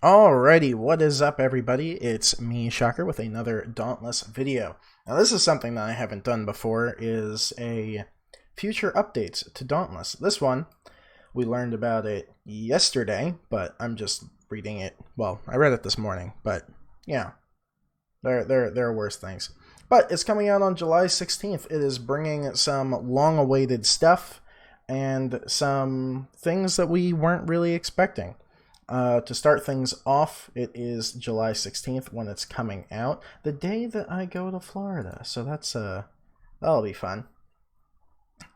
Alrighty, what is up everybody? It's me, Shocker, with another Dauntless video. Now this is something that I haven't done before, is a future updates to Dauntless. This one, we learned about it yesterday, but I'm just reading it. Well, I read it this morning, but yeah, there are worse things. But it's coming out on July 16th. It is bringing some long-awaited stuff and some things that we weren't really expecting. To start things off, it is July 16th when it's coming out, the day that I go to Florida. So that'll be fun.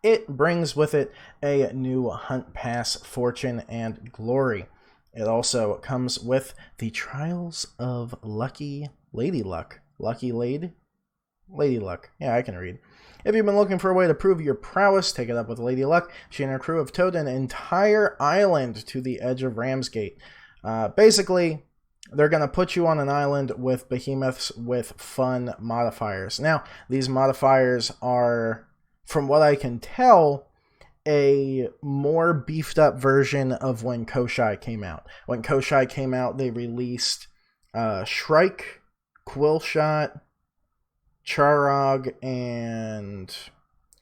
It brings with it a new Hunt Pass Fortune and Glory. It also comes with the Trials of Lucky Lady Luck. Lucky Lady? Lady Luck. Yeah, I can read. If you've been looking for a way to prove your prowess, take it up with Lady Luck. She and her crew have towed an entire island to the edge of Ramsgate. Basically, they're going to put you on an island with behemoths with fun modifiers. Now, these modifiers are, from what I can tell, a more beefed up version of when Koshai came out. When Koshai came out, they released Shrike, Quillshot, Charog, and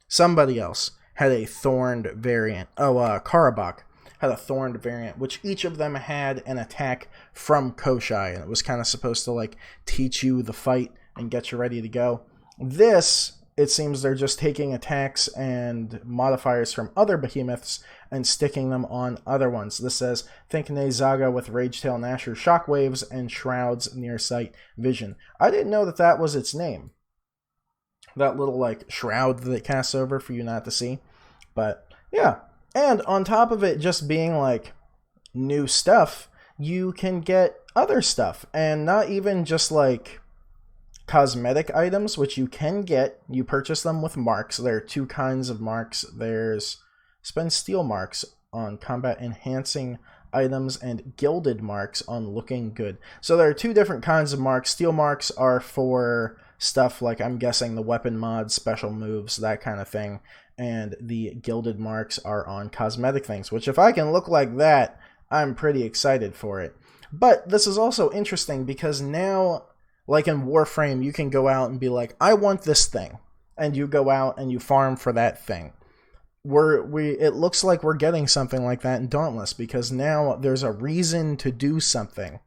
somebody else had a thorned variant. Karabak had a thorned variant, which each of them had an attack from Koshai, and it was kind of supposed to like teach you the fight and get you ready to go. This, it seems they're just taking attacks and modifiers from other behemoths and sticking them on other ones. This says, think Nezaga with Ragetail Nasher Shockwaves and Shroud's Nearsight Vision. I didn't know that that was its name. That little like shroud that it casts over for you not to see. But yeah, and on top of it just being like new stuff, you can get other stuff, and not even just like cosmetic items, which you can get. You purchase them with marks. There are two kinds of marks. There's spend steel marks on combat enhancing items and gilded marks on looking good. So there are two different kinds of marks. Steel marks are for stuff like, I'm guessing, the weapon mods, special moves, that kind of thing, and the gilded marks are on cosmetic things, which if I can look like that, I'm pretty excited for it. But this is also interesting because now, like in Warframe, you can go out and be like, I want this thing, and you go out and you farm for that thing. It looks like we're getting something like that in Dauntless, because now there's a reason to do something.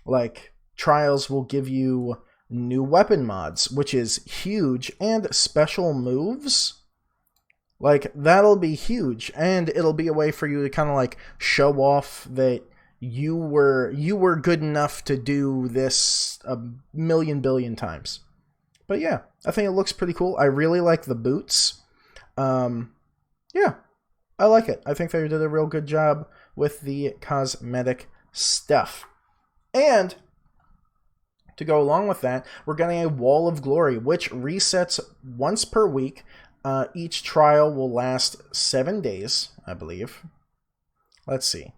Like, Trials will give you new weapon mods, which is huge, and special moves. Like, that'll be huge, and it'll be a way for you to kind of like show off that you were good enough to do this a million billion times. But yeah, I think it looks pretty cool. I really like the boots. Yeah, I like it. I think they did a real good job with the cosmetic stuff. And to go along with that, we're getting a Wall of Glory, which resets once per week. Each trial will last 7 days, I believe. Let's see.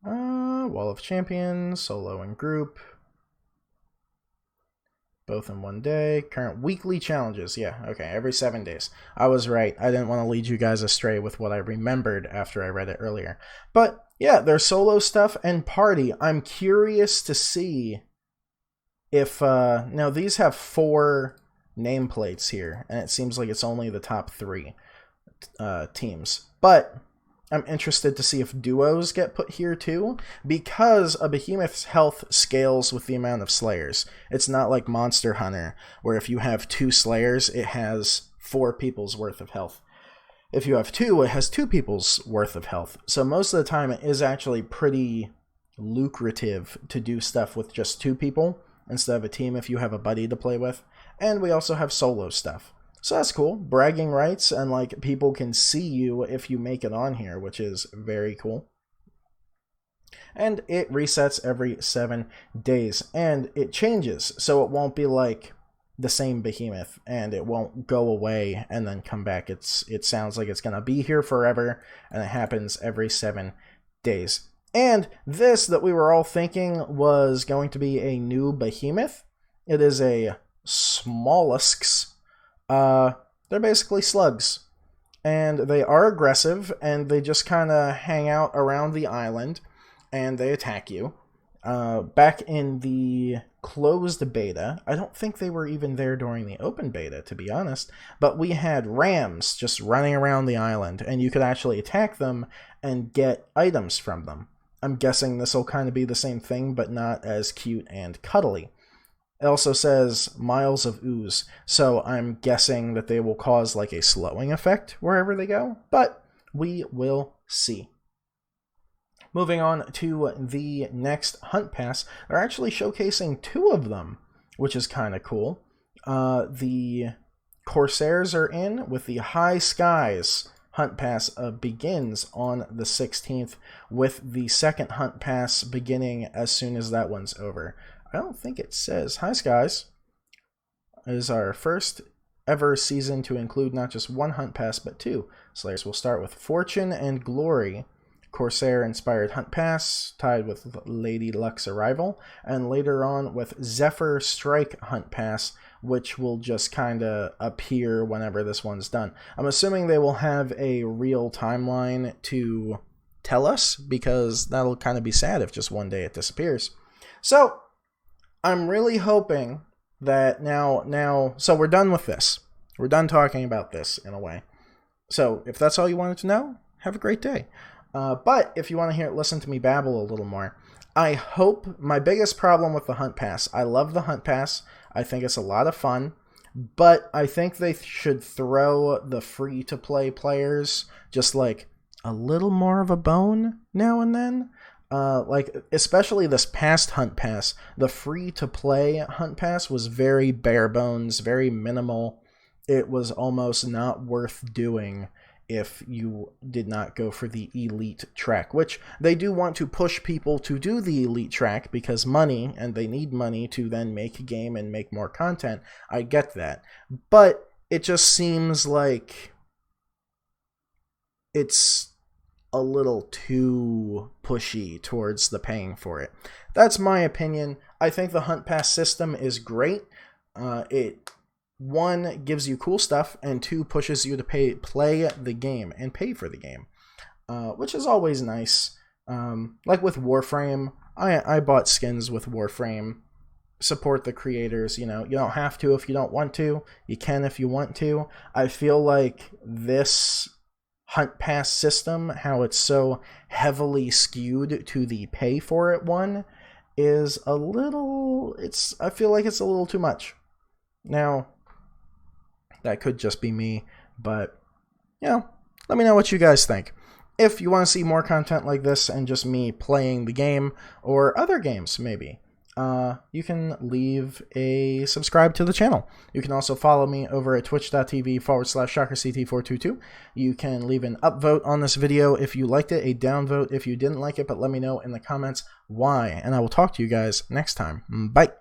Wall of Champions, solo and group. Both in 1 day. Current weekly challenges. Yeah, okay, every 7 days. I was right. I didn't want to lead you guys astray with what I remembered after I read it earlier. But yeah, there's solo stuff and party. I'm curious to see if now these have 4 nameplates here, and it seems like it's only the top 3 teams. But I'm interested to see if duos get put here too, because a behemoth's health scales with the amount of slayers. It's not like Monster Hunter, where if you have 2 slayers, it has 4 people's worth of health. If you have 2, it has 2 people's worth of health. So most of the time, it is actually pretty lucrative to do stuff with just 2 people instead of a team if you have a buddy to play with. And we also have solo stuff. So that's cool. Bragging rights, and like people can see you if you make it on here, which is very cool. And it resets every 7 days, and it changes, so it won't be like the same behemoth, and it won't go away and then come back. It sounds like it's gonna be here forever, and it happens every 7 days. And this that we were all thinking was going to be a new behemoth, it is a Smollusks. They're basically slugs, and they are aggressive, and they just kind of hang out around the island, and they attack you. back in the closed beta, I don't think they were even there during the open beta, to be honest, but we had rams just running around the island, and you could actually attack them and get items from them. I'm guessing this will kind of be the same thing, but not as cute and cuddly. It also says miles of ooze, so I'm guessing that they will cause like a slowing effect wherever they go, but we will see. Moving on to the next Hunt Pass, they're actually showcasing 2 of them, which is kind of cool. The Corsairs are in with the High Skies Hunt Pass begins on the 16th, with the second Hunt Pass beginning as soon as that one's over. I don't think it says High Skies is our first ever season to include not just 1 Hunt Pass, but 2. Slayers will start with Fortune and Glory, Corsair-inspired Hunt Pass, tied with Lady Luck's Arrival, and later on with Zephyr Strike Hunt Pass, which will just kind of appear whenever this one's done. I'm assuming they will have a real timeline to tell us, because that'll kind of be sad if just one day it disappears. So, I'm really hoping that now, so we're done with this. We're done talking about this, in a way. So, if that's all you wanted to know, have a great day. But if you want to listen to me babble a little more, I hope, my biggest problem with the Hunt Pass, I love the Hunt Pass, I think it's a lot of fun, but I think they should throw the free-to-play players just like a little more of a bone now and then. Like, especially this past Hunt Pass, the free-to-play Hunt Pass was very bare bones, very minimal. It was almost not worth doing if you did not go for the elite track, which they do want to push people to do the elite track because money, and they need money to then make a game and make more content. I get that. But it just seems like it's a little too pushy towards the paying for it. That's my opinion. I think the Hunt Pass system is great. It 1, gives you cool stuff, and 2, pushes you to play the game and pay for the game, which is always nice. Like with Warframe, I bought skins with Warframe. Support the creators, you know. You don't have to if you don't want to. You can if you want to. I feel like this Hunt Pass system, how it's so heavily skewed to the pay for it one, is a little, I feel like it's a little too much. Now, that could just be me, but, you know, let me know what you guys think. If you want to see more content like this and just me playing the game, or other games maybe, you can leave a subscribe to the channel. You can also follow me over at twitch.tv/ShockerCT422. You can leave an upvote on this video if you liked it, a downvote if you didn't like it, but let me know in the comments why, and I will talk to you guys next time. Bye!